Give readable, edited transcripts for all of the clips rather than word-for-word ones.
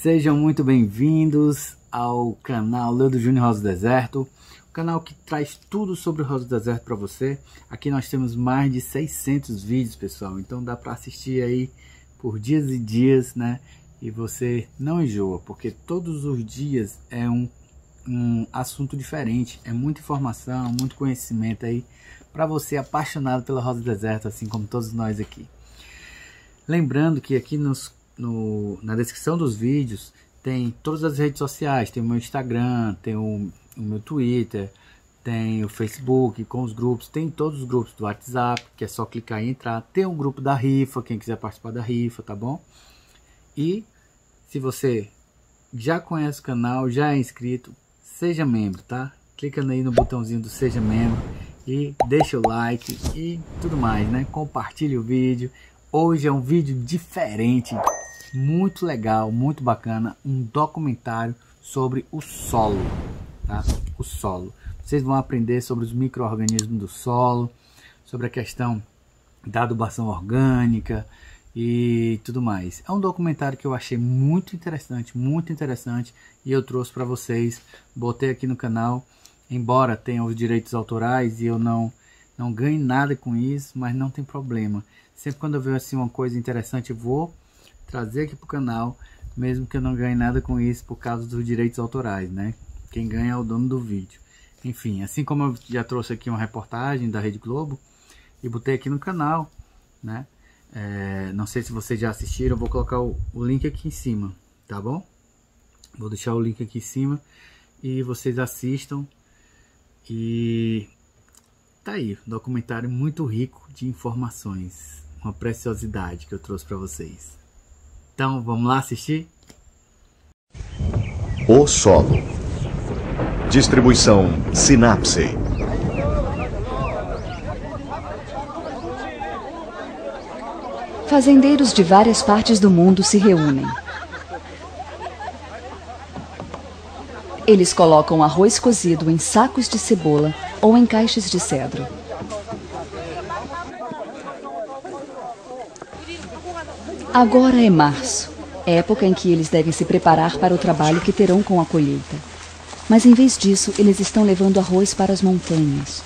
Sejam muito bem-vindos ao canal Leudo Júnior Rosa do Deserto, o canal que traz tudo sobre o Rosa do Deserto para você. Aqui nós temos mais de 600 vídeos, pessoal, então dá para assistir aí por dias e dias, né? E você não enjoa, porque todos os dias é um assunto diferente, é muita informação, muito conhecimento aí para você apaixonado pela Rosa do Deserto, assim como todos nós aqui. Lembrando que aqui na descrição dos vídeos tem todas as redes sociais, tem o meu Instagram, tem o meu Twitter, tem o Facebook com os grupos, tem todos os grupos do WhatsApp, que é só clicar e entrar, tem um grupo da rifa, quem quiser participar da rifa, tá bom? E se você já conhece o canal, já é inscrito, seja membro, tá? Clica aí no botãozinho do seja membro e deixa o like e tudo mais, né? Compartilhe o vídeo. Hoje é um vídeo diferente, muito legal, muito bacana, um documentário sobre o solo, tá? O solo. Vocês vão aprender sobre os micro-organismos do solo, sobre a questão da adubação orgânica e tudo mais. É um documentário que eu achei muito interessante e eu trouxe para vocês, botei aqui no canal, embora tenha os direitos autorais e eu não ganhe nada com isso, mas não tem problema. Sempre quando eu vejo assim uma coisa interessante, eu vou trazer aqui pro canal, mesmo que eu não ganhe nada com isso por causa dos direitos autorais, né? Quem ganha é o dono do vídeo. Enfim, assim como eu já trouxe aqui uma reportagem da Rede Globo e botei aqui no canal, né? Não sei se vocês já assistiram, eu vou colocar o link aqui em cima, tá bom? Vou deixar o link aqui em cima e vocês assistam. E tá aí, um documentário muito rico de informações, uma preciosidade que eu trouxe para vocês. Então, vamos lá assistir? O solo. Distribuição Sinapse. Fazendeiros de várias partes do mundo se reúnem. Eles colocam arroz cozido em sacos de cebola ou em caixas de cedro. Agora é março, época em que eles devem se preparar para o trabalho que terão com a colheita. Mas em vez disso, eles estão levando arroz para as montanhas.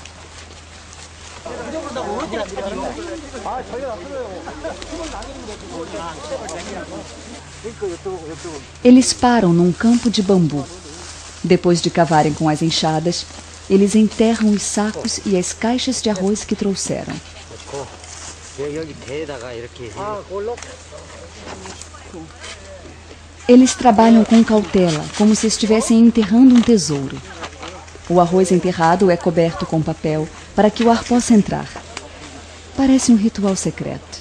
Eles param num campo de bambu. Depois de cavarem com as enxadas, eles enterram os sacos e as caixas de arroz que trouxeram. Eles trabalham com cautela, como se estivessem enterrando um tesouro. O arroz enterrado é coberto com papel para que o ar possa entrar. Parece um ritual secreto.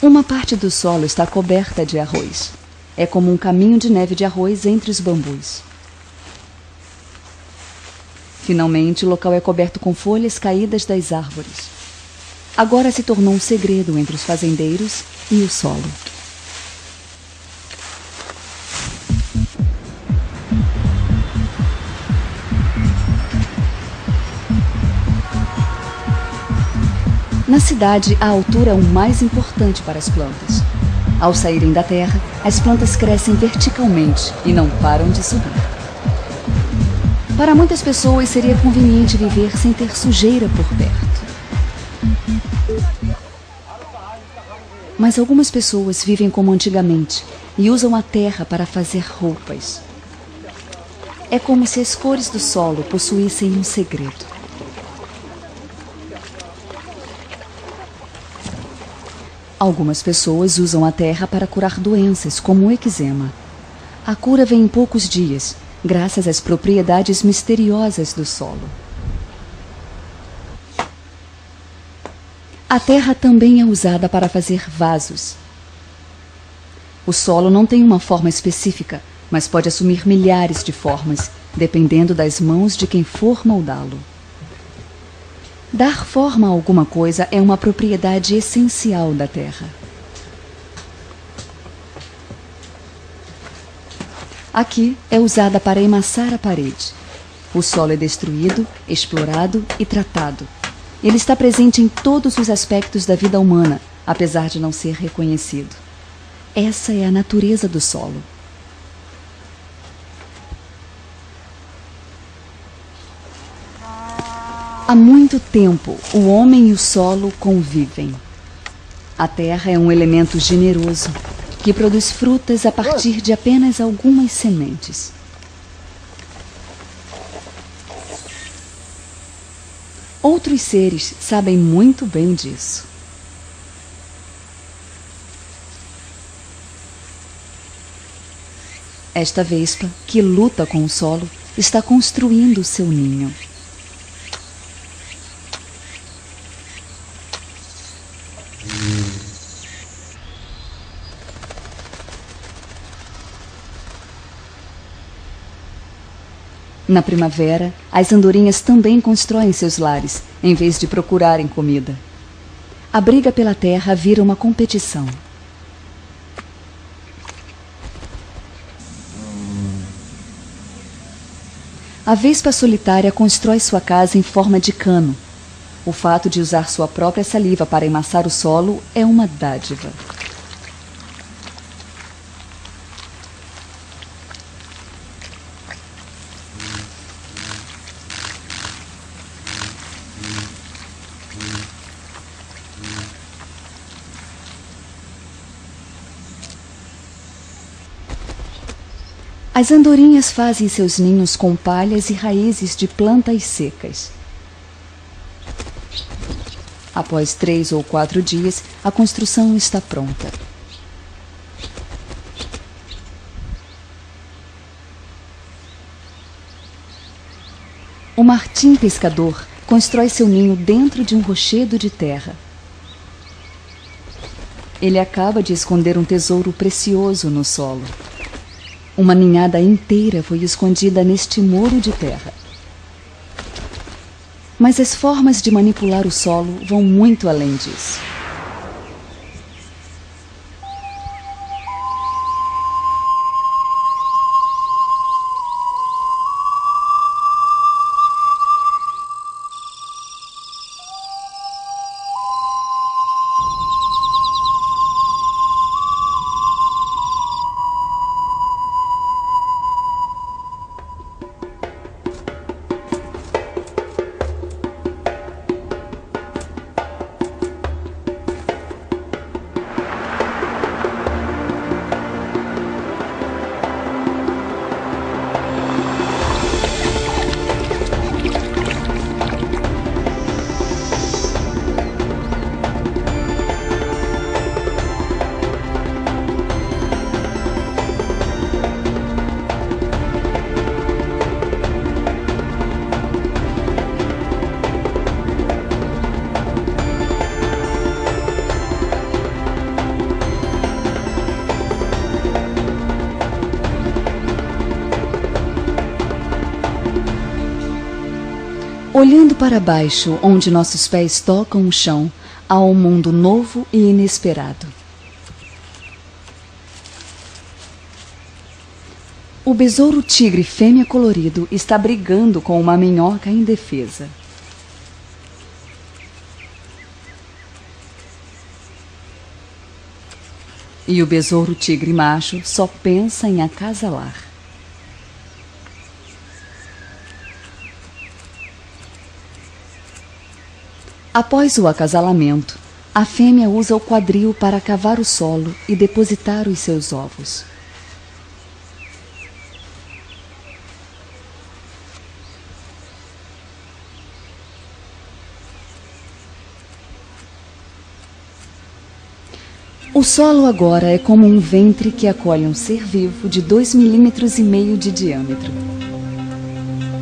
Uma parte do solo está coberta de arroz. É como um caminho de neve de arroz entre os bambus. Finalmente, o local é coberto com folhas caídas das árvores. Agora se tornou um segredo entre os fazendeiros e o solo. Na cidade, a altura é o mais importante para as plantas. Ao saírem da terra, as plantas crescem verticalmente e não param de subir. Para muitas pessoas seria conveniente viver sem ter sujeira por perto. Mas algumas pessoas vivem como antigamente e usam a terra para fazer roupas. É como se as cores do solo possuíssem um segredo. Algumas pessoas usam a terra para curar doenças, como o eczema. A cura vem em poucos dias, graças às propriedades misteriosas do solo. A terra também é usada para fazer vasos. O solo não tem uma forma específica, mas pode assumir milhares de formas, dependendo das mãos de quem for moldá-lo. Dar forma a alguma coisa é uma propriedade essencial da terra. Aqui é usada para emassar a parede. O solo é destruído, explorado e tratado. Ele está presente em todos os aspectos da vida humana, apesar de não ser reconhecido. Essa é a natureza do solo. Há muito tempo, o homem e o solo convivem. A terra é um elemento generoso, que produz frutas a partir de apenas algumas sementes. Outros seres sabem muito bem disso. Esta vespa, que luta com o solo, está construindo o seu ninho. Na primavera, as andorinhas também constroem seus lares, em vez de procurarem comida. A briga pela terra vira uma competição. A vespa solitária constrói sua casa em forma de cano. O fato de usar sua própria saliva para emassar o solo é uma dádiva. As andorinhas fazem seus ninhos com palhas e raízes de plantas secas. Após 3 ou 4 dias, a construção está pronta. O martim pescador constrói seu ninho dentro de um rochedo de terra. Ele acaba de esconder um tesouro precioso no solo. Uma ninhada inteira foi escondida neste muro de terra. Mas as formas de manipular o solo vão muito além disso. Olhando para baixo, onde nossos pés tocam o chão, há um mundo novo e inesperado. O besouro tigre fêmea colorido está brigando com uma minhoca indefesa. E o besouro tigre macho só pensa em acasalar. Após o acasalamento, a fêmea usa o quadril para cavar o solo e depositar os seus ovos. O solo agora é como um ventre que acolhe um ser vivo de 2,5 milímetros de diâmetro.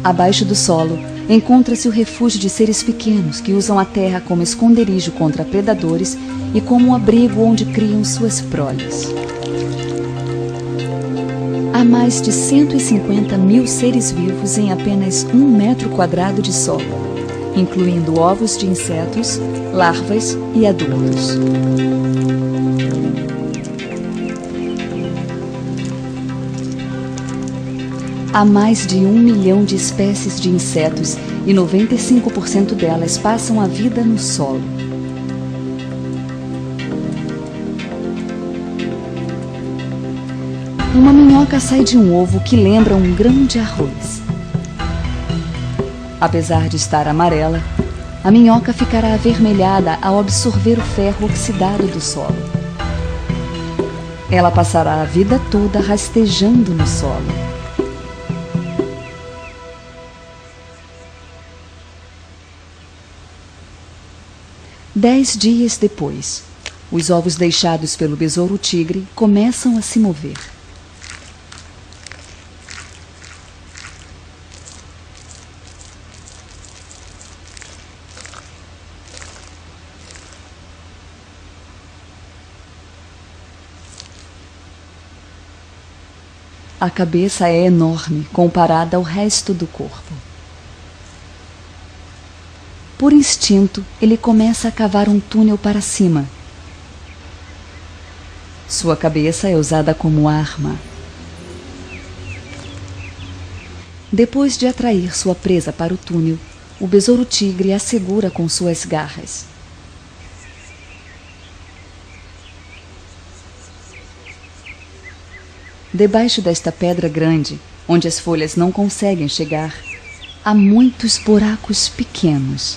Abaixo do solo, encontra-se o refúgio de seres pequenos que usam a terra como esconderijo contra predadores e como um abrigo onde criam suas proles. Há mais de 150 mil seres vivos em apenas 1 metro quadrado de solo, incluindo ovos de insetos, larvas e adultos. Há mais de 1 milhão de espécies de insetos e 95% delas passam a vida no solo. Uma minhoca sai de um ovo que lembra um grão de arroz. Apesar de estar amarela, a minhoca ficará avermelhada ao absorver o ferro oxidado do solo. Ela passará a vida toda rastejando no solo. Dez dias depois, os ovos deixados pelo besouro-tigre começam a se mover. A cabeça é enorme comparada ao resto do corpo. Por instinto, ele começa a cavar um túnel para cima. Sua cabeça é usada como arma. Depois de atrair sua presa para o túnel, o besouro-tigre a segura com suas garras. Debaixo desta pedra grande, onde as folhas não conseguem chegar, há muitos buracos pequenos.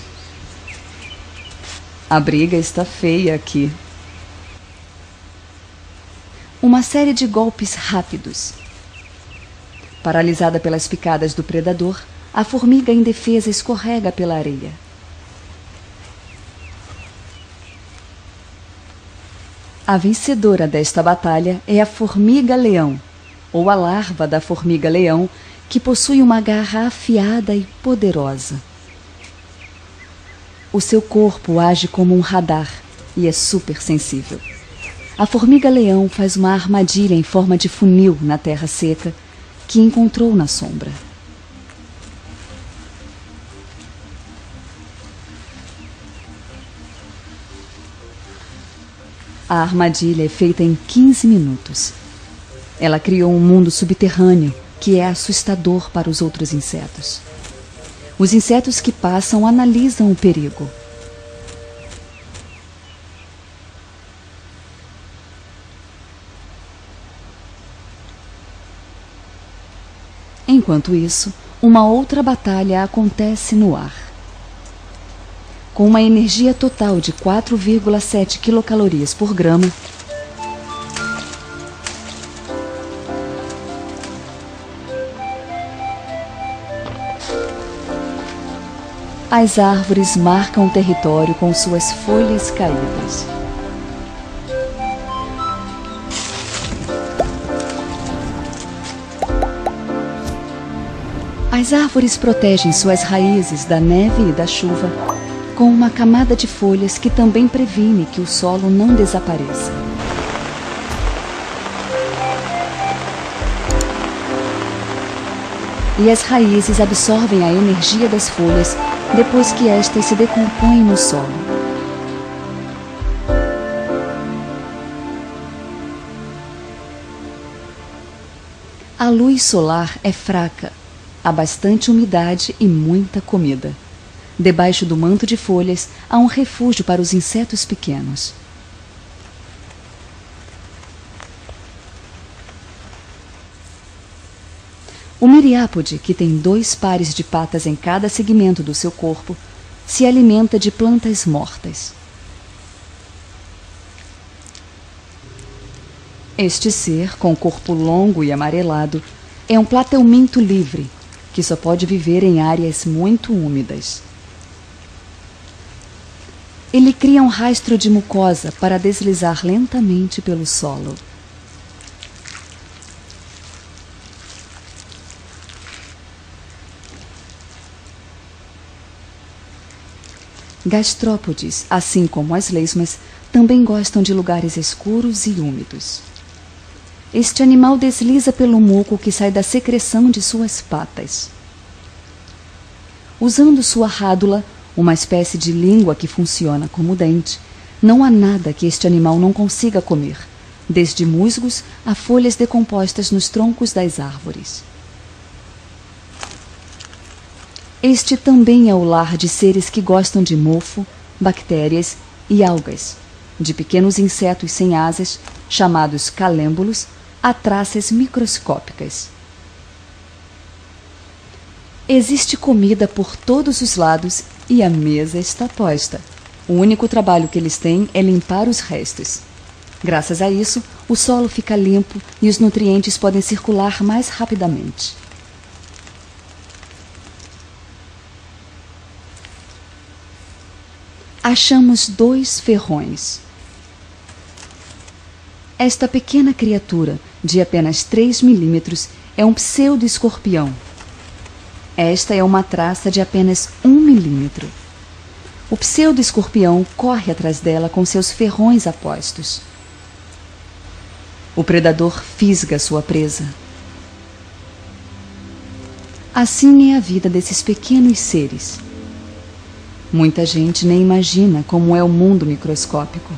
A briga está feia aqui. Uma série de golpes rápidos. Paralisada pelas picadas do predador, a formiga indefesa escorrega pela areia. A vencedora desta batalha é a formiga-leão, ou a larva da formiga-leão, que possui uma garra afiada e poderosa. O seu corpo age como um radar e é super sensível. A formiga-leão faz uma armadilha em forma de funil na terra seca que encontrou na sombra. A armadilha é feita em 15 minutos. Ela criou um mundo subterrâneo que é assustador para os outros insetos. Os insetos que passam analisam o perigo. Enquanto isso, uma outra batalha acontece no ar. Com uma energia total de 4,7 quilocalorias por grama, as árvores marcam o território com suas folhas caídas. As árvores protegem suas raízes da neve e da chuva com uma camada de folhas que também previne que o solo não desapareça. E as raízes absorvem a energia das folhas depois que estas se decompõem no solo. A luz solar é fraca, há bastante umidade e muita comida. Debaixo do manto de folhas há um refúgio para os insetos pequenos. O miriápode, que tem 2 pares de patas em cada segmento do seu corpo, se alimenta de plantas mortas. Este ser, com corpo longo e amarelado, é um plateuminto livre, que só pode viver em áreas muito úmidas. Ele cria um rastro de mucosa para deslizar lentamente pelo solo. Gastrópodes, assim como as lesmas, também gostam de lugares escuros e úmidos. Este animal desliza pelo muco que sai da secreção de suas patas. Usando sua rádula, uma espécie de língua que funciona como dente, não há nada que este animal não consiga comer, desde musgos a folhas decompostas nos troncos das árvores. Este também é o lar de seres que gostam de mofo, bactérias e algas, de pequenos insetos sem asas, chamados calêmbulos, a traças microscópicas. Existe comida por todos os lados e a mesa está posta. O único trabalho que eles têm é limpar os restos. Graças a isso, o solo fica limpo e os nutrientes podem circular mais rapidamente. Achamos 2 ferrões. Esta pequena criatura, de apenas 3 milímetros, é um pseudo-escorpião. Esta é uma traça de apenas 1 milímetro. O pseudo-escorpião corre atrás dela com seus ferrões apostos. O predador fisga sua presa. Assim é a vida desses pequenos seres. Muita gente nem imagina como é o mundo microscópico.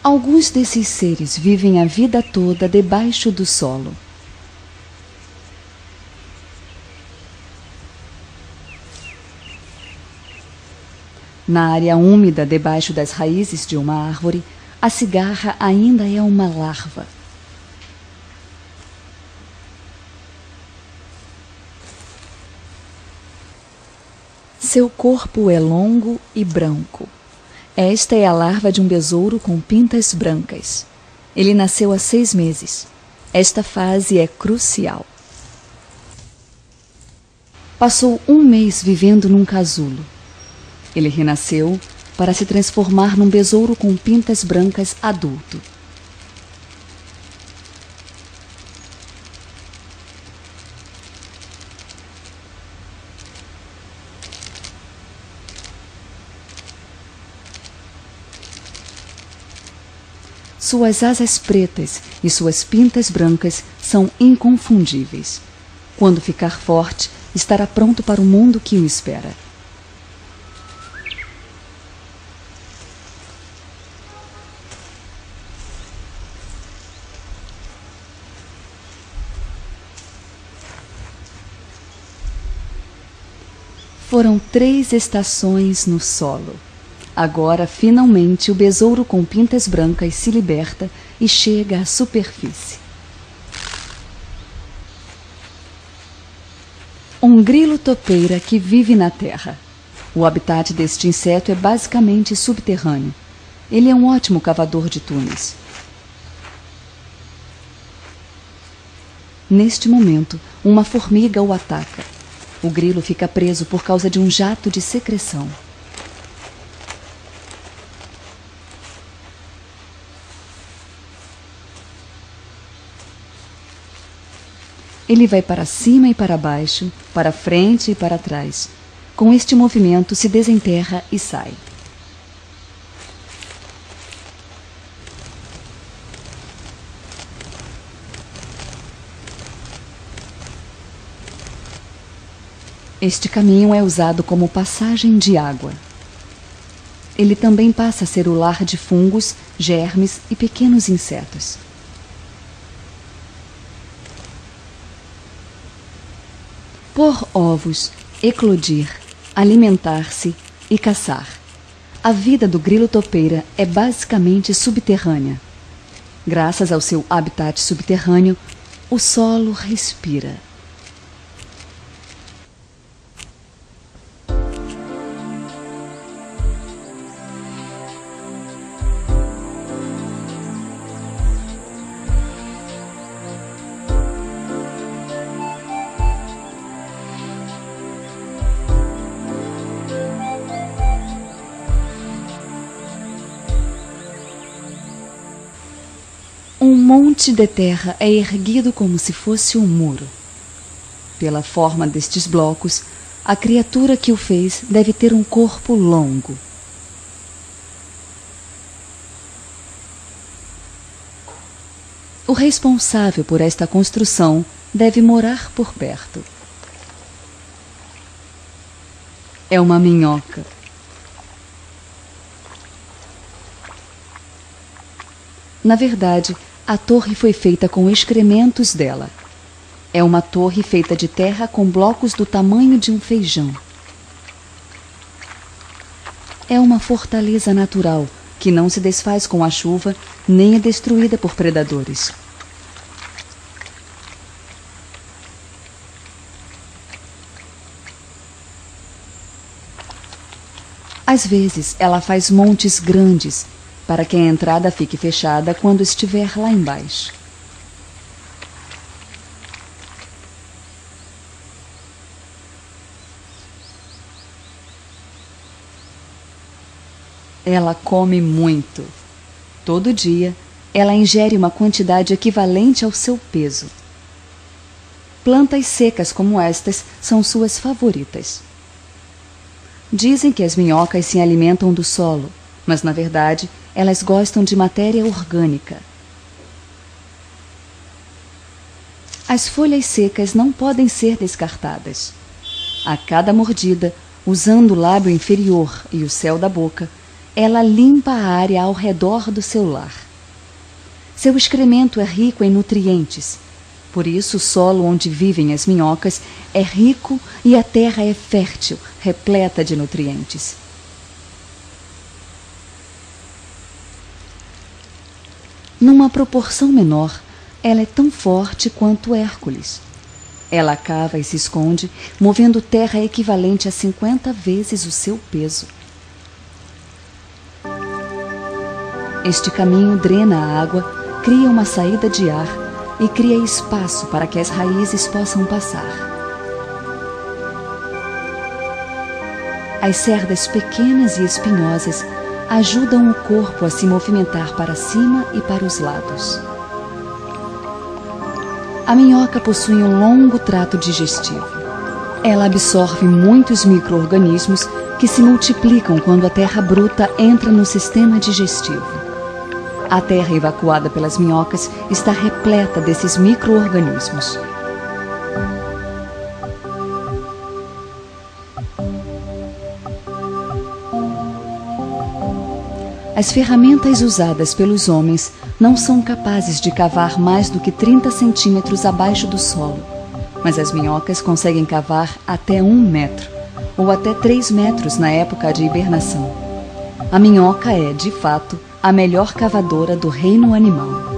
Alguns desses seres vivem a vida toda debaixo do solo. Na área úmida debaixo das raízes de uma árvore, a cigarra ainda é uma larva. Seu corpo é longo e branco. Esta é a larva de um besouro com pintas brancas. Ele nasceu há 6 meses. Esta fase é crucial. Passou 1 mês vivendo num casulo. Ele renasceu para se transformar num besouro com pintas brancas adulto. Suas asas pretas e suas pintas brancas são inconfundíveis. Quando ficar forte, estará pronto para o mundo que o espera. Foram 3 estações no solo. Agora, finalmente, o besouro com pintas brancas se liberta e chega à superfície. Um grilo topeira que vive na terra. O habitat deste inseto é basicamente subterrâneo. Ele é um ótimo cavador de túneis. Neste momento, uma formiga o ataca. O grilo fica preso por causa de um jato de secreção. Ele vai para cima e para baixo, para frente e para trás. Com este movimento, se desenterra e sai. Este caminho é usado como passagem de água. Ele também passa a ser o lar de fungos, germes e pequenos insetos. Pôr ovos, eclodir, alimentar-se e caçar. A vida do grilo topeira é basicamente subterrânea. Graças ao seu habitat subterrâneo, o solo respira. Um monte de terra é erguido como se fosse um muro. Pela forma destes blocos, a criatura que o fez deve ter um corpo longo. O responsável por esta construção deve morar por perto. É uma minhoca. Na verdade, a torre foi feita com excrementos dela. É uma torre feita de terra com blocos do tamanho de um feijão. É uma fortaleza natural que não se desfaz com a chuva nem é destruída por predadores. Às vezes, ela faz montes grandes para que a entrada fique fechada quando estiver lá embaixo. Ela come muito. Todo dia, ela ingere uma quantidade equivalente ao seu peso. Plantas secas como estas são suas favoritas. Dizem que as minhocas se alimentam do solo, mas na verdade elas gostam de matéria orgânica. As folhas secas não podem ser descartadas. A cada mordida, usando o lábio inferior e o céu da boca, ela limpa a área ao redor do seu lar. Seu excremento é rico em nutrientes. Por isso, o solo onde vivem as minhocas é rico e a terra é fértil, repleta de nutrientes. Numa proporção menor, ela é tão forte quanto Hércules. Ela cava e se esconde, movendo terra equivalente a 50 vezes o seu peso. Este caminho drena a água, cria uma saída de ar e cria espaço para que as raízes possam passar. As cerdas pequenas e espinhosas ajudam o corpo a se movimentar para cima e para os lados. A minhoca possui um longo trato digestivo. Ela absorve muitos micro-organismos que se multiplicam quando a terra bruta entra no sistema digestivo. A terra evacuada pelas minhocas está repleta desses micro-organismos. As ferramentas usadas pelos homens não são capazes de cavar mais do que 30 centímetros abaixo do solo, mas as minhocas conseguem cavar até 1 metro, ou até 3 metros na época de hibernação. A minhoca é, de fato, a melhor cavadora do reino animal.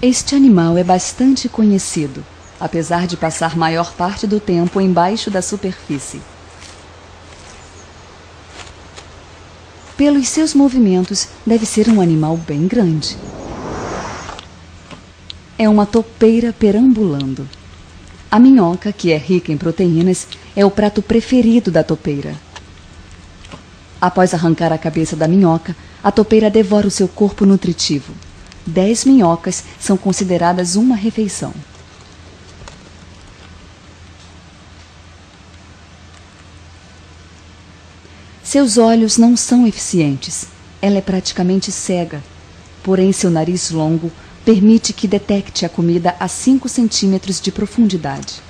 Este animal é bastante conhecido, apesar de passar maior parte do tempo embaixo da superfície. Pelos seus movimentos, deve ser um animal bem grande. É uma topeira perambulando. A minhoca, que é rica em proteínas, é o prato preferido da topeira. Após arrancar a cabeça da minhoca, a topeira devora o seu corpo nutritivo. 10 minhocas são consideradas uma refeição. Seus olhos não são eficientes. Ela é praticamente cega. Porém, seu nariz longo permite que detecte a comida a 5 centímetros de profundidade.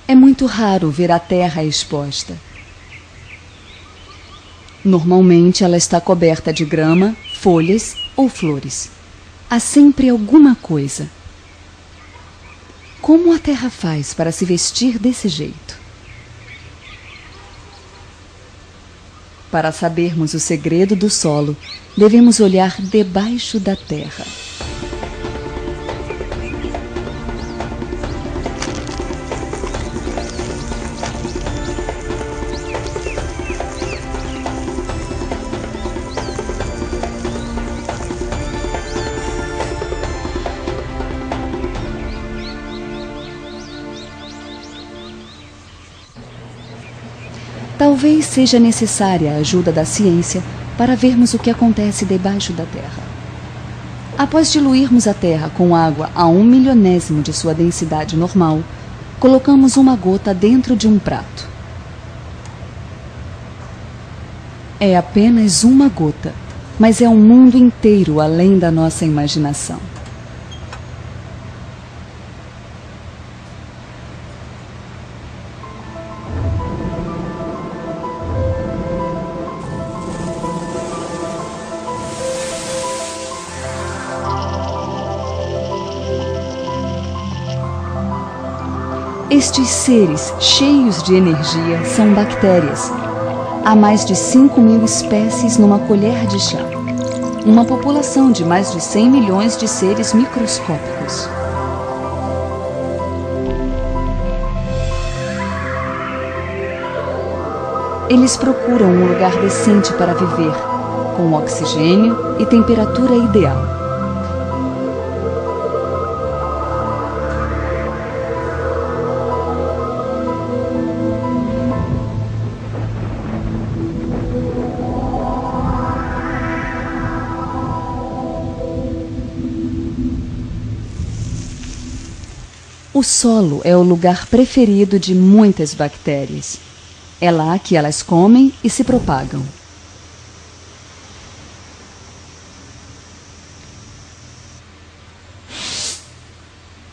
É muito raro ver a terra exposta. Normalmente ela está coberta de grama, folhas ou flores. Há sempre alguma coisa. Como a terra faz para se vestir desse jeito? Para sabermos o segredo do solo, devemos olhar debaixo da terra. Talvez seja necessária a ajuda da ciência para vermos o que acontece debaixo da Terra. Após diluirmos a Terra com água a 1/1000º de sua densidade normal, colocamos uma gota dentro de um prato. É apenas uma gota, mas é um mundo inteiro além da nossa imaginação. Estes seres cheios de energia são bactérias. Há mais de 5.000 espécies numa colher de chá. Uma população de mais de 100 milhões de seres microscópicos. Eles procuram um lugar decente para viver, com oxigênio e temperatura ideal. O solo é o lugar preferido de muitas bactérias. É lá que elas comem e se propagam.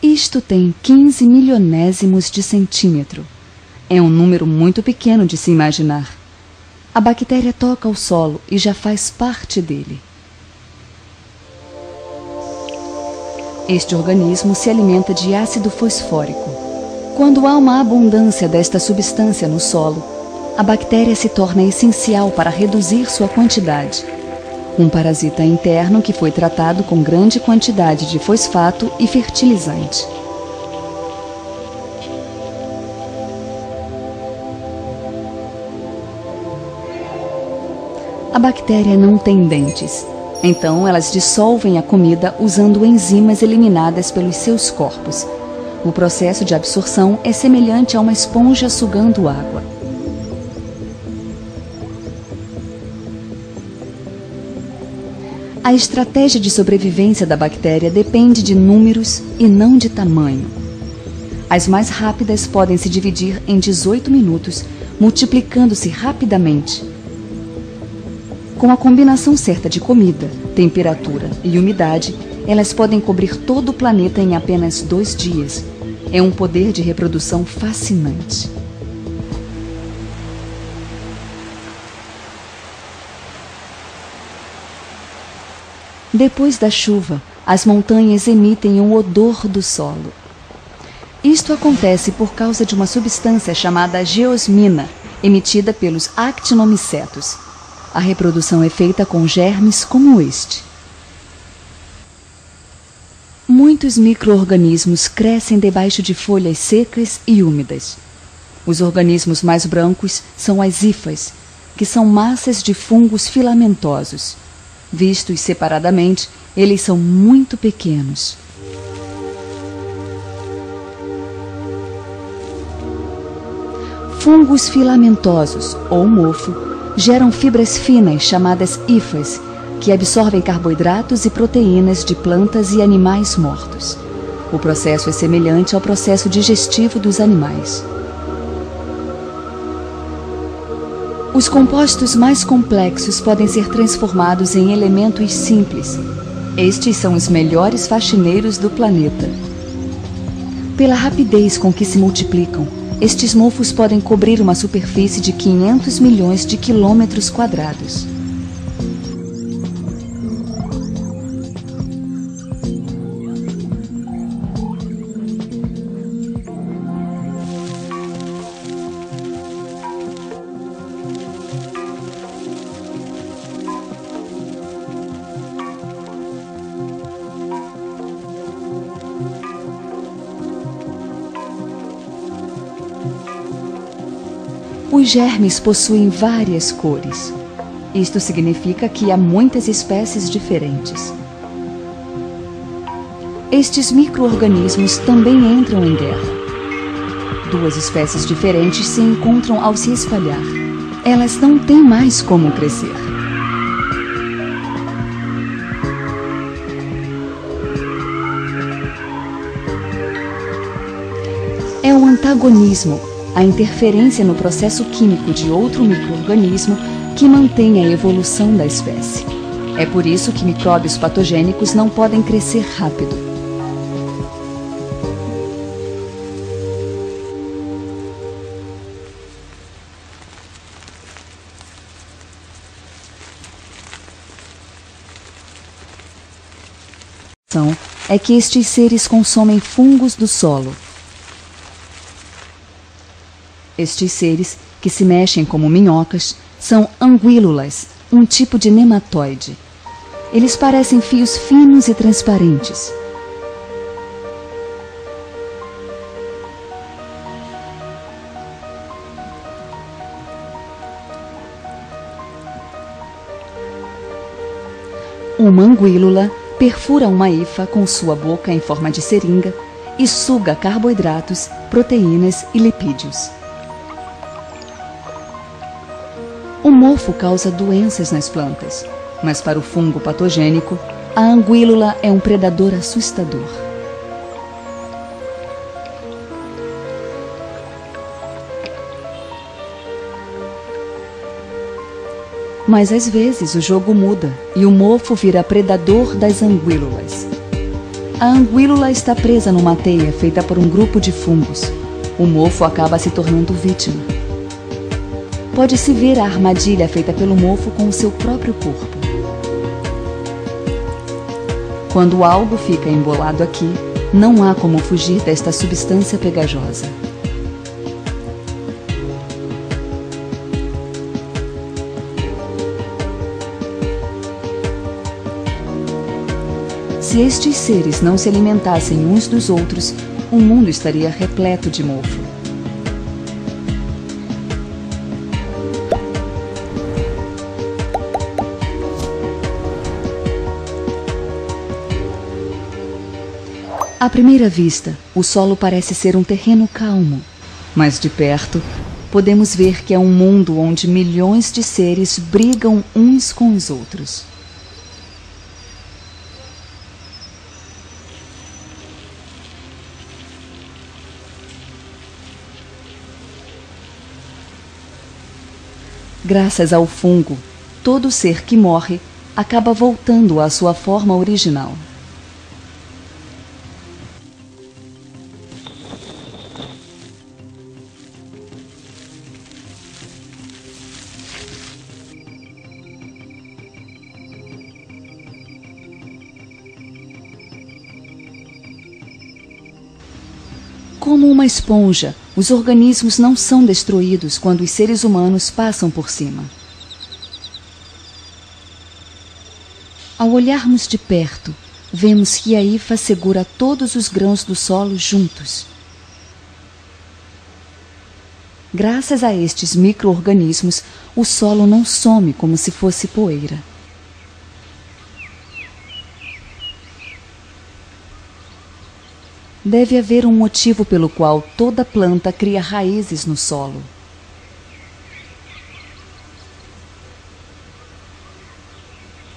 Isto tem 15 milionésimos de centímetro. É um número muito pequeno de se imaginar. A bactéria toca o solo e já faz parte dele. Este organismo se alimenta de ácido fosfórico. Quando há uma abundância desta substância no solo, a bactéria se torna essencial para reduzir sua quantidade. Um parasita interno que foi tratado com grande quantidade de fosfato e fertilizante. A bactéria não tem dentes. Então, elas dissolvem a comida usando enzimas eliminadas pelos seus corpos. O processo de absorção é semelhante a uma esponja sugando água. A estratégia de sobrevivência da bactéria depende de números e não de tamanho. As mais rápidas podem se dividir em 18 minutos, multiplicando-se rapidamente. Com a combinação certa de comida, temperatura e umidade, elas podem cobrir todo o planeta em apenas 2 dias. É um poder de reprodução fascinante. Depois da chuva, as montanhas emitem um odor do solo. Isto acontece por causa de uma substância chamada geosmina, emitida pelos actinomicetos. A reprodução é feita com germes como este. Muitos micro-organismos crescem debaixo de folhas secas e úmidas. Os organismos mais brancos são as hifas, que são massas de fungos filamentosos. Vistos separadamente, eles são muito pequenos. Fungos filamentosos, ou mofo, geram fibras finas chamadas hifas, que absorvem carboidratos e proteínas de plantas e animais mortos. O processo é semelhante ao processo digestivo dos animais. Os compostos mais complexos podem ser transformados em elementos simples. Estes são os melhores faxineiros do planeta. Pela rapidez com que se multiplicam, estes mofos podem cobrir uma superfície de 500 milhões de quilômetros quadrados. Os germes possuem várias cores. Isto significa que há muitas espécies diferentes. Estes micro-organismos também entram em guerra. Duas espécies diferentes se encontram ao se espalhar. elas não têm mais como crescer. É o antagonismo, a interferência no processo químico de outro micro-organismo que mantém a evolução da espécie. É por isso que micróbios patogênicos não podem crescer rápido. É que estes seres consomem fungos do solo. Estes seres, que se mexem como minhocas, são anguílulas, um tipo de nematóide. Eles parecem fios finos e transparentes. Uma anguílula perfura uma hifa com sua boca em forma de seringa e suga carboidratos, proteínas e lipídios. O mofo causa doenças nas plantas, mas para o fungo patogênico, a anguílula é um predador assustador. Mas às vezes o jogo muda e o mofo vira predador das anguílulas. A anguílula está presa numa teia feita por um grupo de fungos. O mofo acaba se tornando vítima. Pode-se ver a armadilha feita pelo mofo com o seu próprio corpo. Quando algo fica embolado aqui, não há como fugir desta substância pegajosa. Se estes seres não se alimentassem uns dos outros, o mundo estaria repleto de mofo. À primeira vista, o solo parece ser um terreno calmo, mas de perto, podemos ver que é um mundo onde milhões de seres brigam uns com os outros. Graças ao fungo, todo ser que morre acaba voltando à sua forma original. Como uma esponja, os organismos não são destruídos quando os seres humanos passam por cima. Ao olharmos de perto, vemos que a hifa segura todos os grãos do solo juntos. Graças a estes micro-organismos, o solo não some como se fosse poeira. Deve haver um motivo pelo qual toda planta cria raízes no solo.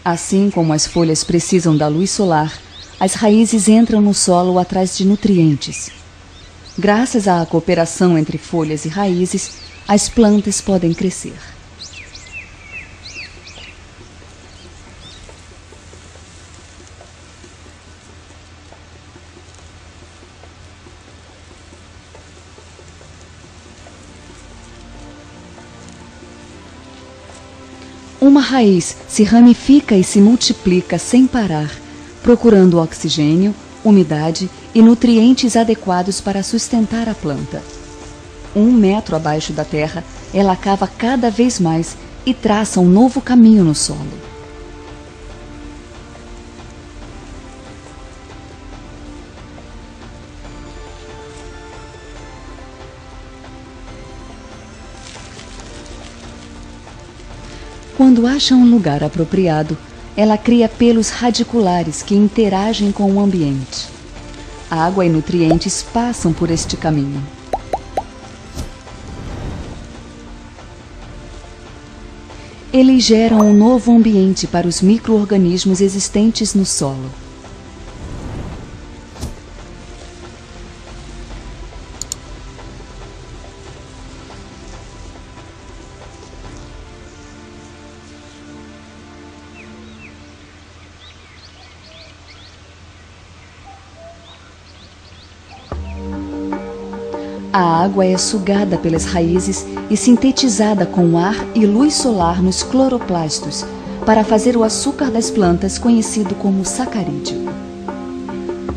Assim como as folhas precisam da luz solar, as raízes entram no solo atrás de nutrientes. Graças à cooperação entre folhas e raízes, as plantas podem crescer. Uma raiz se ramifica e se multiplica sem parar, procurando oxigênio, umidade e nutrientes adequados para sustentar a planta. 1 metro abaixo da terra, ela cava cada vez mais e traça um novo caminho no solo. Quando acha um lugar apropriado, ela cria pelos radiculares que interagem com o ambiente. Água e nutrientes passam por este caminho. Eles geram um novo ambiente para os micro-organismos existentes no solo. A água é sugada pelas raízes e sintetizada com ar e luz solar nos cloroplastos para fazer o açúcar das plantas, conhecido como sacarídeo.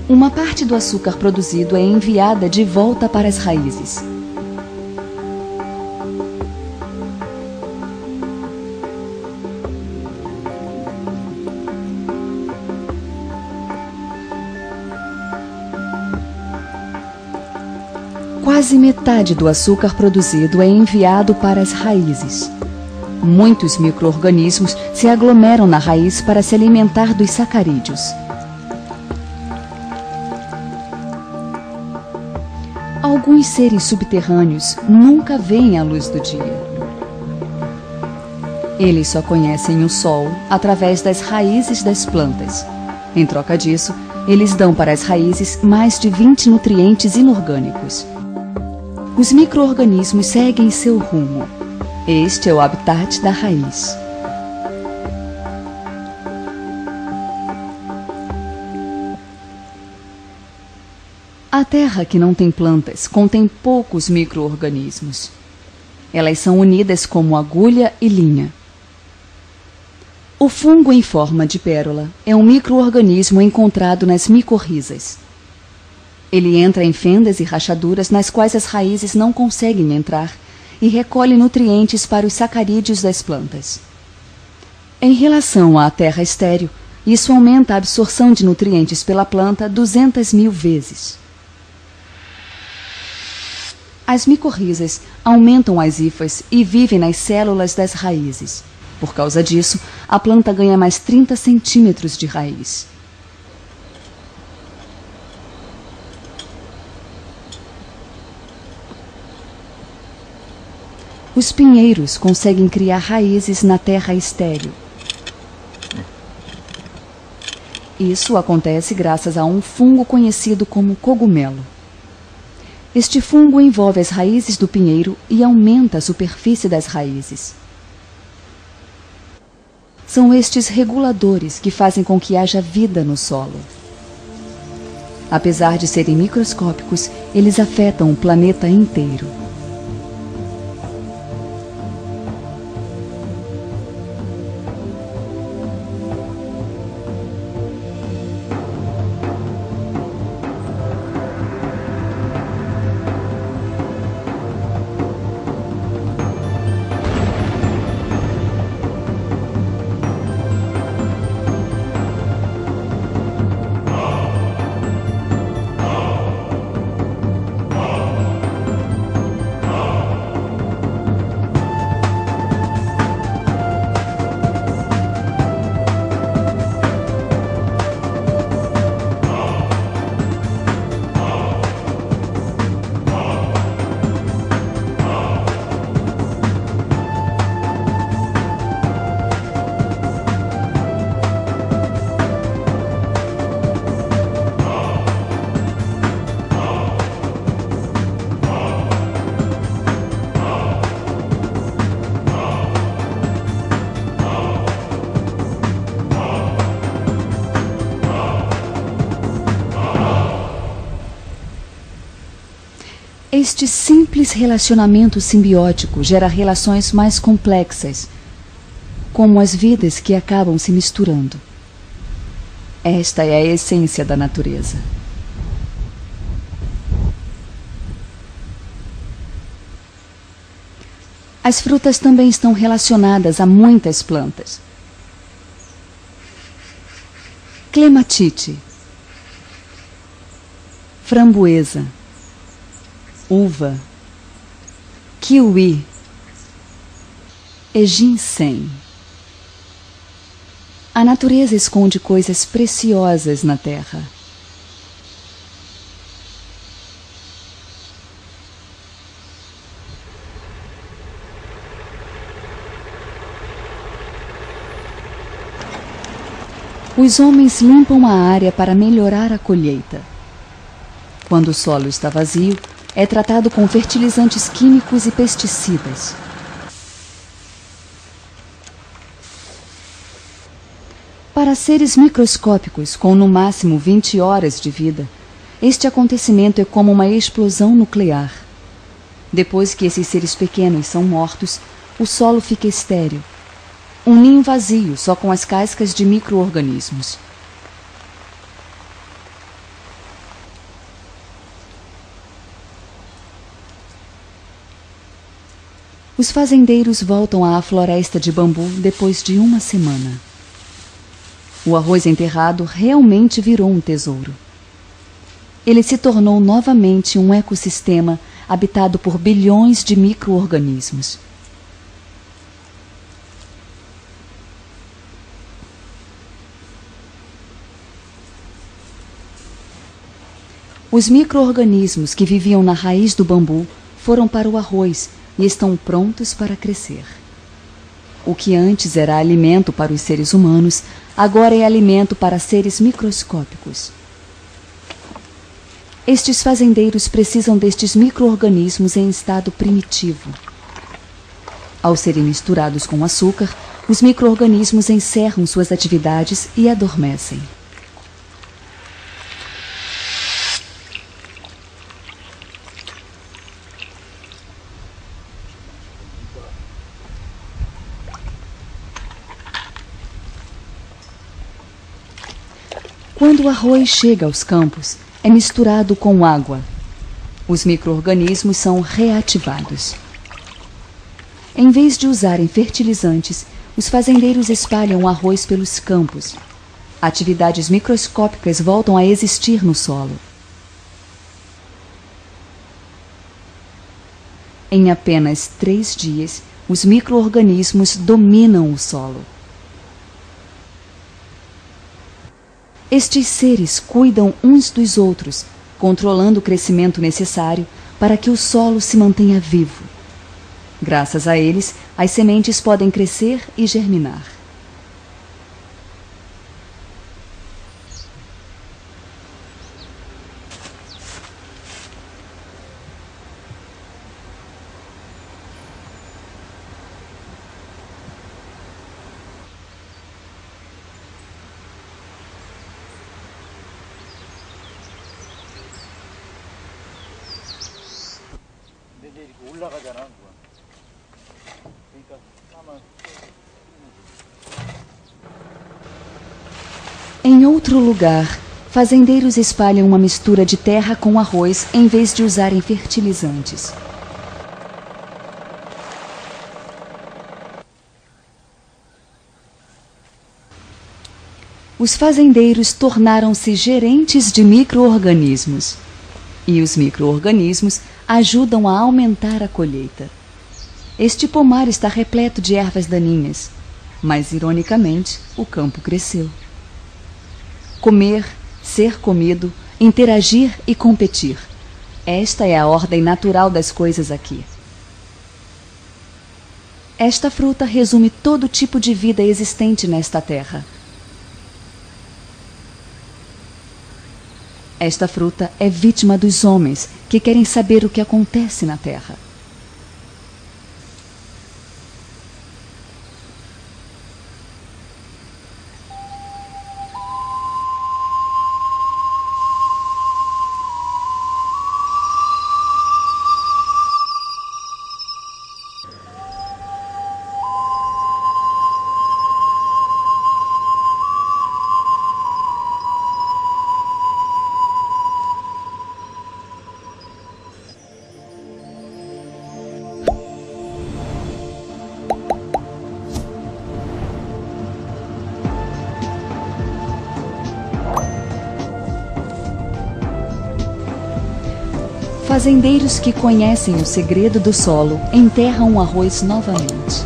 Uma parte do açúcar produzido é enviada de volta para as raízes. Quase metade do açúcar produzido é enviado para as raízes. Muitos micro-organismos se aglomeram na raiz para se alimentar dos sacarídeos. Alguns seres subterrâneos nunca veem a luz do dia. Eles só conhecem o sol através das raízes das plantas. Em troca disso, eles dão para as raízes mais de 20 nutrientes inorgânicos. Os micro-organismos seguem seu rumo. Este é o habitat da raiz. A terra que não tem plantas contém poucos micro-organismos. Elas são unidas como agulha e linha. O fungo em forma de pérola é um micro-organismo encontrado nas micorrizas. Ele entra em fendas e rachaduras nas quais as raízes não conseguem entrar e recolhe nutrientes para os sacarídeos das plantas. Em relação à terra estéril, isso aumenta a absorção de nutrientes pela planta 200.000 vezes. As micorrizas aumentam as hifas e vivem nas células das raízes. Por causa disso, a planta ganha mais 30 centímetros de raiz. Os pinheiros conseguem criar raízes na terra estéril. Isso acontece graças a um fungo conhecido como cogumelo. Este fungo envolve as raízes do pinheiro e aumenta a superfície das raízes. São estes reguladores que fazem com que haja vida no solo. Apesar de serem microscópicos, eles afetam o planeta inteiro. Este simples relacionamento simbiótico gera relações mais complexas, como as vidas que acabam se misturando. Esta é a essência da natureza. As frutas também estão relacionadas a muitas plantas. Clematite, framboesa, uva, kiwi e ginseng. A natureza esconde coisas preciosas na terra. Os homens limpam a área para melhorar a colheita. Quando o solo está vazio, é tratado com fertilizantes químicos e pesticidas. Para seres microscópicos com no máximo 20 horas de vida, este acontecimento é como uma explosão nuclear. Depois que esses seres pequenos são mortos, o solo fica estéril. Um ninho vazio, só com as cascas de micro-organismos. Os fazendeiros voltam à floresta de bambu depois de uma semana. O arroz enterrado realmente virou um tesouro. Ele se tornou novamente um ecossistema habitado por bilhões de micro-organismos. Os micro-organismos que viviam na raiz do bambu foram para o arroz e estão prontos para crescer. O que antes era alimento para os seres humanos, agora é alimento para seres microscópicos. Estes fazendeiros precisam destes micro-organismos em estado primitivo. Ao serem misturados com açúcar, os micro-organismos encerram suas atividades e adormecem. Quando o arroz chega aos campos, é misturado com água. Os micro-organismos são reativados. Em vez de usarem fertilizantes, os fazendeiros espalham o arroz pelos campos. Atividades microscópicas voltam a existir no solo. Em apenas 3 dias, os micro-organismos dominam o solo. Estes seres cuidam uns dos outros, controlando o crescimento necessário para que o solo se mantenha vivo. Graças a eles, as sementes podem crescer e germinar. 올라가잖아, 그거. 그러니까 아마 Em outro lugar, fazendeiros espalham uma mistura de terra com arroz em vez de usarem fertilizantes. Os fazendeiros tornaram-se gerentes de micro-organismos. E os micro-organismos ajudam a aumentar a colheita. Este pomar está repleto de ervas daninhas, mas, ironicamente, o campo cresceu. Comer, ser comido, interagir e competir. Esta é a ordem natural das coisas aqui. Esta fruta resume todo tipo de vida existente nesta terra. Esta fruta é vítima dos homens que querem saber o que acontece na terra. Fazendeiros que conhecem o segredo do solo enterram o arroz novamente.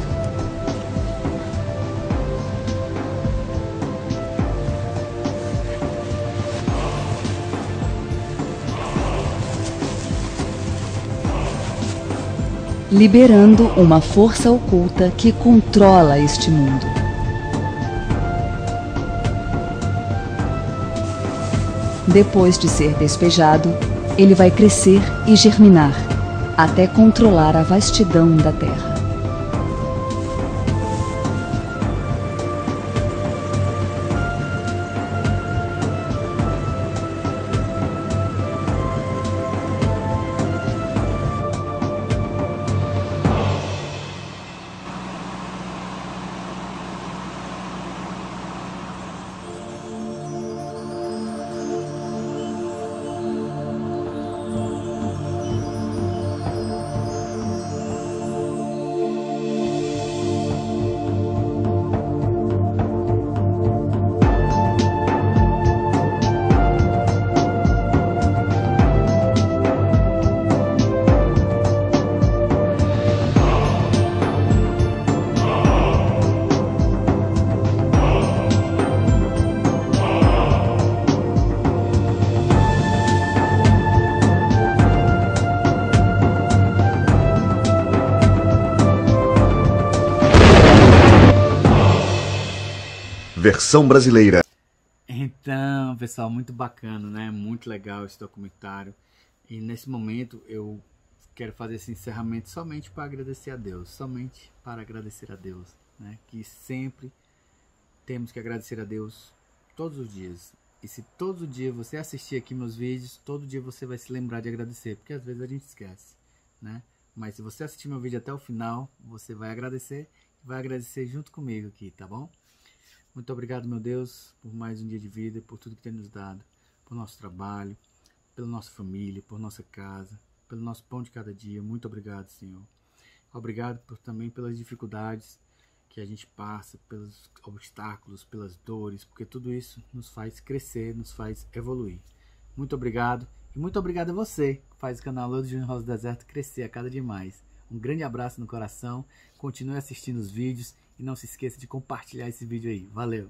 Liberando uma força oculta que controla este mundo. Depois de ser despejado, ele vai crescer e germinar, até controlar a vastidão da terra. Versão brasileira. Então, pessoal, muito bacana, né? Muito legal esse documentário. E nesse momento eu quero fazer esse encerramento somente para agradecer a Deus. Somente para agradecer a Deus, né? Que sempre temos que agradecer a Deus todos os dias. E se todo dia você assistir aqui meus vídeos, todo dia você vai se lembrar de agradecer. Porque às vezes a gente esquece, né? Mas se você assistir meu vídeo até o final, você vai agradecer junto comigo aqui, tá bom? Muito obrigado, meu Deus, por mais um dia de vida, por tudo que tem nos dado, por nosso trabalho, pela nossa família, por nossa casa, pelo nosso pão de cada dia. Muito obrigado, Senhor. Obrigado também pelas dificuldades que a gente passa, pelos obstáculos, pelas dores, porque tudo isso nos faz crescer, nos faz evoluir. Muito obrigado e muito obrigado a você que faz o canal Lua do Júnior Rosa do Deserto crescer a cada dia mais. Um grande abraço no coração, continue assistindo os vídeos e não se esqueça de compartilhar esse vídeo aí. Valeu!